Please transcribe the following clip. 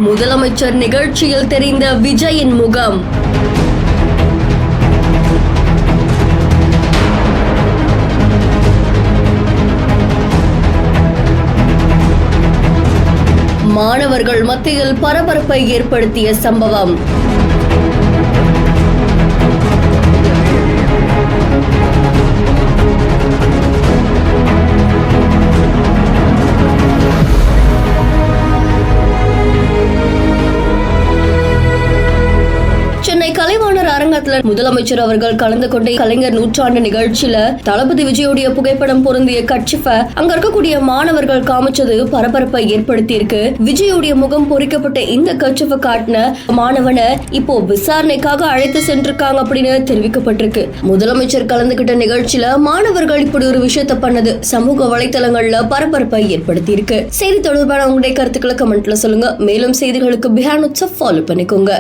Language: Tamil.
முதலமைச்சர் நிகழ்ச்சியில் தெரிந்த விஜயின் முகம். மாணவர்கள் மத்தியில் பரபரப்பை ஏற்படுத்திய சம்பவம். சென்னை கலைவாணர் அரங்கத்துல முதலமைச்சர் அவர்கள் கலந்து கொண்ட கலைஞர் நூற்றாண்டு நிகழ்ச்சியில தளபதி விஜயோடைய புகைப்படம் பொருந்திய கட்சிஃப அங்க இருக்கக்கூடிய மாணவர்கள் காமிச்சது பரபரப்பை ஏற்படுத்தி இருக்கு. விஜயோடைய முகம் பொறிக்கப்பட்ட இந்த கட்சிஃப காட்டின மாணவனை இப்போ விசாரணைக்காக அழைத்து சென்றிருக்காங்க அப்படின்னு தெரிவிக்கப்பட்டிருக்கு. முதலமைச்சர் கலந்துகிட்ட நிகழ்ச்சியில மாணவர்கள் இப்படி ஒரு விஷயத்த பண்ணது சமூக வலைதளங்கள்ல பரபரப்பை ஏற்படுத்தி இருக்கு. செய்தி தொடர்பான உங்களுடைய கருத்துக்களை கமெண்ட்ல சொல்லுங்க. மேலும் செய்திகளுக்கு பிஹாண்ட் ஃபாலோ பண்ணிக்கோங்க.